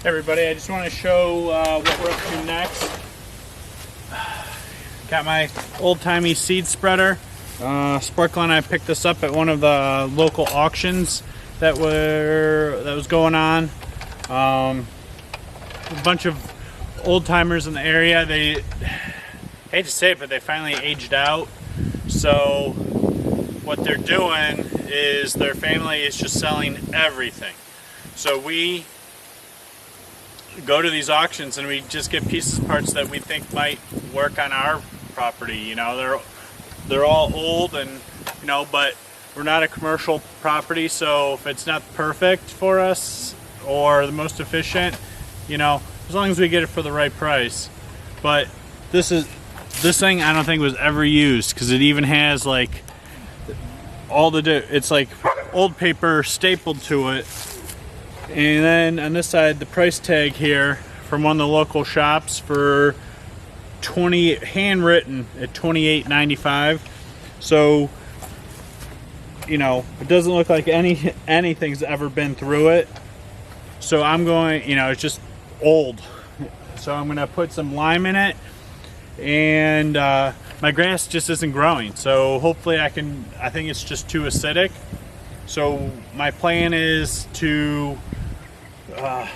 Hey everybody, I just want to show what we're up to next. Got my old-timey seed spreader. Sparkle and I picked this up at one of the local auctions that was going on. A bunch of old-timers in the area. They, hate to say it, but they finally aged out. So what they're doing is their family is just selling everything. So we go to these auctions and we just get pieces parts that we think might work on our property. You know, they're all old, and you know, but we're not a commercial property, so if it's not perfect for us or the most efficient, you know, as long as we get it for the right price. But this thing I don't think was ever used, because it even has like it's like old paper stapled to it. And then on this side, the price tag here from one of the local shops for handwritten at $28.95. So, you know, it doesn't look like anything's ever been through it. So I'm going, you know, it's just old. So I'm gonna put some lime in it, and my grass just isn't growing. So hopefully I think it's just too acidic. So my plan is to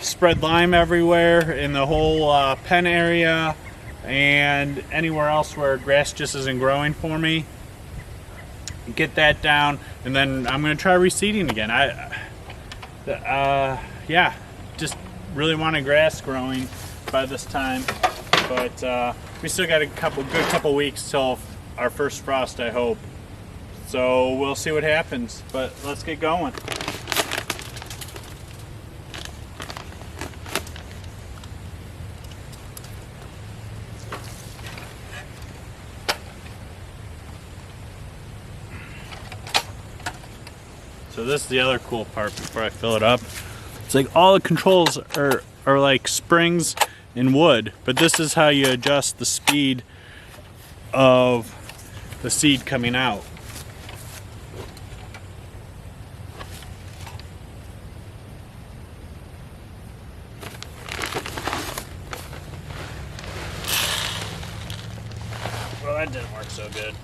spread lime everywhere in the whole pen area and anywhere else where grass just isn't growing for me. Get that down, and then I'm going to try reseeding again. Yeah, just really wanted grass growing by this time, but we still got a good couple weeks till our first frost, I hope. So we'll see what happens, but let's get going. So this is the other cool part before I fill it up. It's like all the controls are like springs and wood, but this is how you adjust the speed of the seed coming out. Well, that didn't work so good.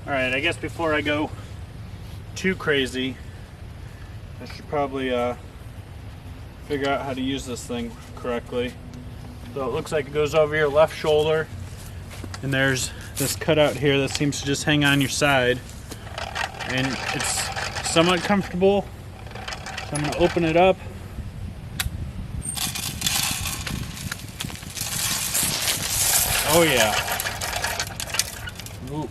Alright, I guess before I go too crazy, I should probably figure out how to use this thing correctly. So it looks like it goes over your left shoulder, and there's this cutout here that seems to just hang on your side, and it's somewhat comfortable. So I'm going to open it up. Oh yeah. Ooh.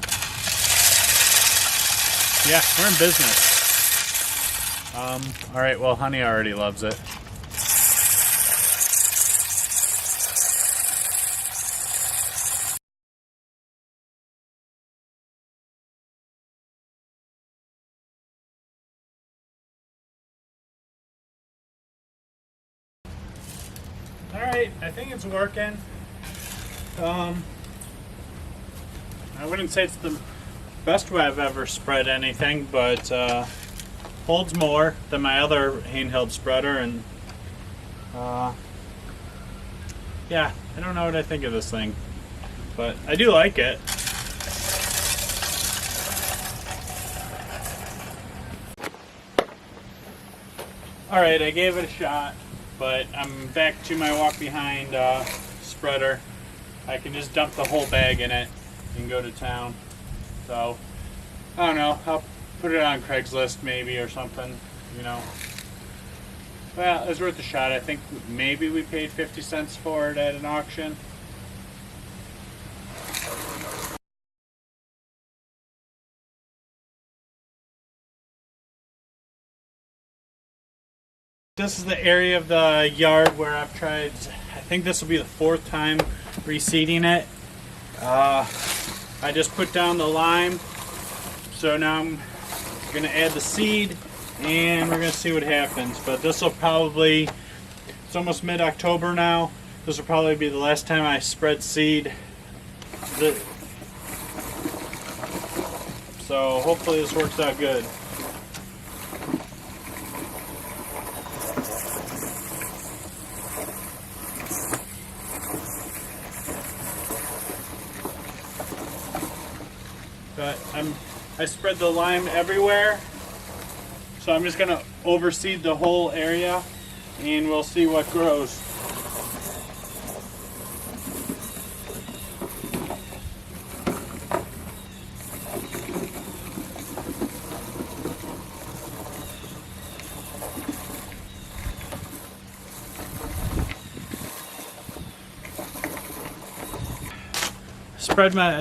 Yeah, we're in business. Alright, well, honey already loves it. Alright, I think it's working. I wouldn't say it's the best way I've ever spread anything, but holds more than my other handheld spreader, and yeah, I don't know what I think of this thing, but I do like it. Alright, I gave it a shot, but I'm back to my walk behind spreader. I can just dump the whole bag in it and go to town. So, I don't know, I'll put it on Craigslist maybe or something, you know. Well, it was worth a shot. I think maybe we paid 50 cents for it at an auction. This is the area of the yard where I've tried, I think this will be the 4th time reseeding it. I just put down the lime, so now I'm gonna add the seed and we're gonna see what happens. But this will probably, it's almost mid-October now, this will probably be the last time I spread seed. So hopefully this works out good. But I spread the lime everywhere, so I'm just gonna overseed the whole area and we'll see what grows.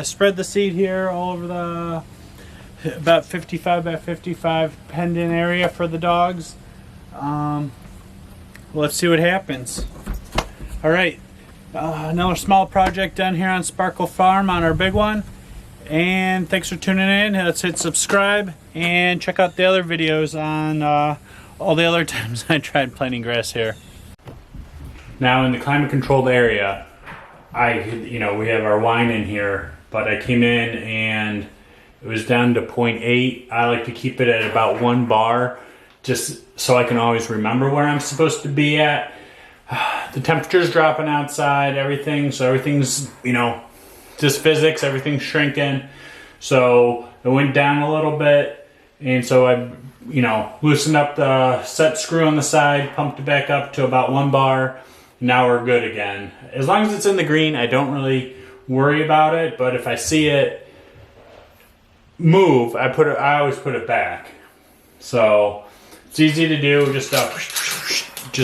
Spread the seed here all over the about 55 by 55 pendant area for the dogs. Let's see what happens. All right, another small project done here on Sparkle Farm on our big one. And thanks for tuning in. Let's hit subscribe and check out the other videos on all the other times I tried planting grass here. Now in the climate controlled area, we have our wine in here, but I came in and it was down to 0.8. I like to keep it at about 1 bar, just so I can always remember where I'm supposed to be at. The temperature's dropping outside, everything, so everything's, just physics, everything's shrinking. So it went down a little bit, and so I, loosened up the set screw on the side, pumped it back up to about 1 bar. Now we're good again. As long as it's in the green, I don't really worry about it, but if I see it move, I always put it back. So it's easy to do, just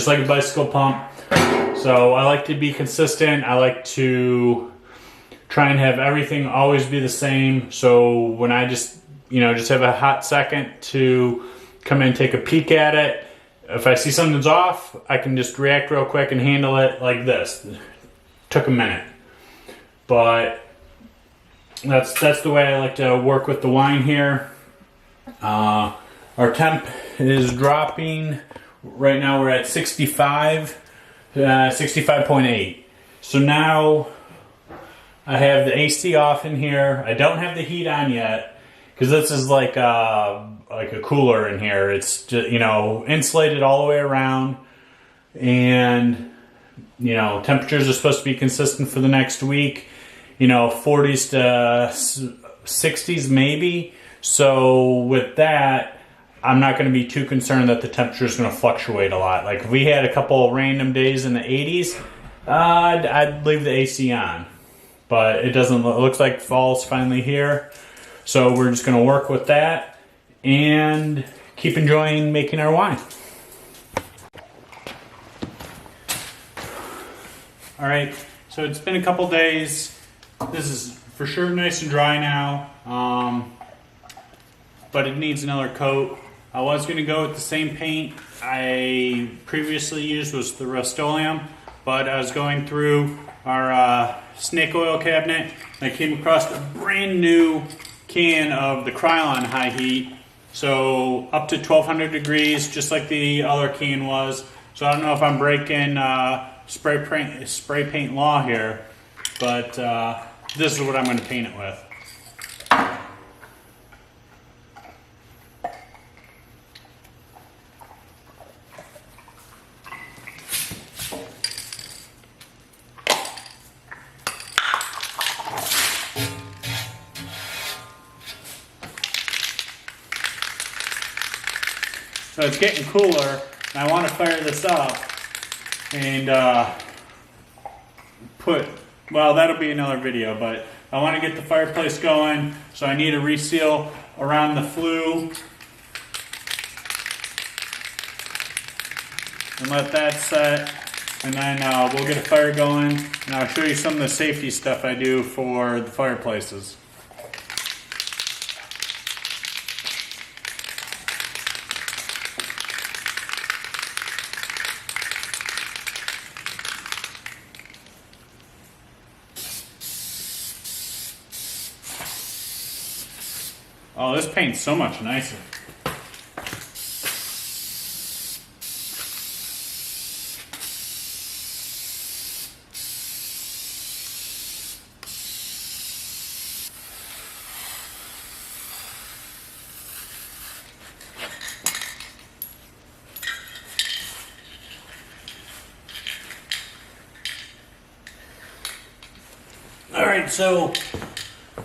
like a bicycle pump. So I like to be consistent. I like to try and have everything always be the same. So when I just have a hot second to come in and take a peek at it, if I see something's off, I can just react real quick and handle it like this. Took a minute. But that's the way I like to work with the wine here. Our temp is dropping. Right now we're at 65.8. So now I have the AC off in here. I don't have the heat on yet, because this is like a cooler in here. It's just, insulated all the way around, and temperatures are supposed to be consistent for the next week. 40s to 60s maybe. So with that, I'm not going to be too concerned that the temperature is going to fluctuate a lot. Like if we had a couple of random days in the 80s, I'd leave the AC on. But it doesn't. It looks like fall's finally here. So we're just going to work with that and keep enjoying making our wine. All right, so it's been a couple days. This is for sure nice and dry now, but it needs another coat. I was going to go with the same paint I previously used, was the Rustoleum, but I was going through our snake oil cabinet and I came across a brand new can of the Krylon high heat, so up to 1200 degrees, just like the other can was. So I don't know if I'm breaking spray paint law here, but this is what I'm going to paint it with. So it's getting cooler, and I want to fire this up and well, that'll be another video, but I want to get the fireplace going, so I need a reseal around the flue and let that set, and then we'll get a fire going, and I'll show you some of the safety stuff I do for the fireplaces. Oh, this paint's so much nicer. Alright, so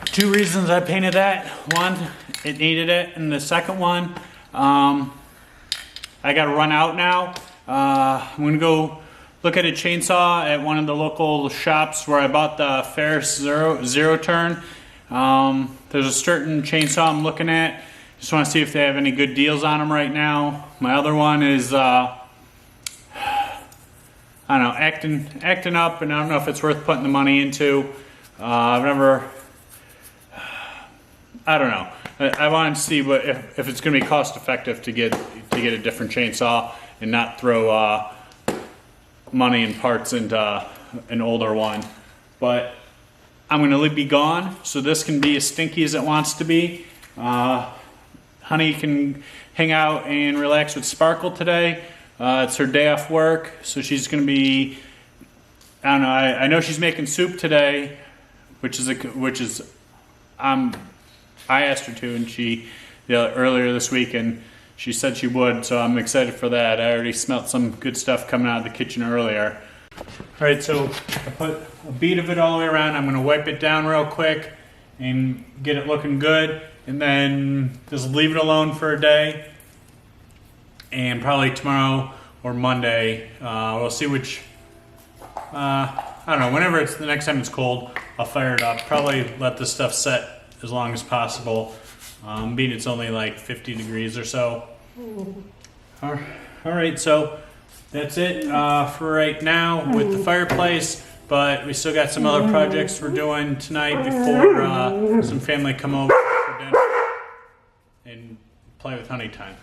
2 reasons I painted that. One, it needed it, and the second one, I gotta run out now. I'm gonna go look at a chainsaw at one of the local shops where I bought the Ferris Zero Turn. There's a certain chainsaw I'm looking at. Just wanna see if they have any good deals on them right now. My other one is, I don't know, acting up, and I don't know if it's worth putting the money into. I don't know. I want to see if it's going to be cost effective to get a different chainsaw and not throw money and parts into an older one. But I'm going to be gone, so this can be as stinky as it wants to be. Honey can hang out and relax with Sparkle today. It's her day off work, so she's going to be. I don't know. I know she's making soup today. I asked her to, and she, earlier this week, and she said she would, so I'm excited for that. I already smelled some good stuff coming out of the kitchen earlier. Alright, so I put a bead of it all the way around. I'm going to wipe it down real quick and get it looking good, and then just leave it alone for a day, and probably tomorrow or Monday, we'll see which, I don't know, whenever it's the next time it's cold, I'll fire it up. Probably let this stuff set as long as possible. Being it's only like 50 degrees or so. Alright, so that's it for right now with the fireplace, but we still got some other projects we're doing tonight before some family come over for dinner and play with Honey time.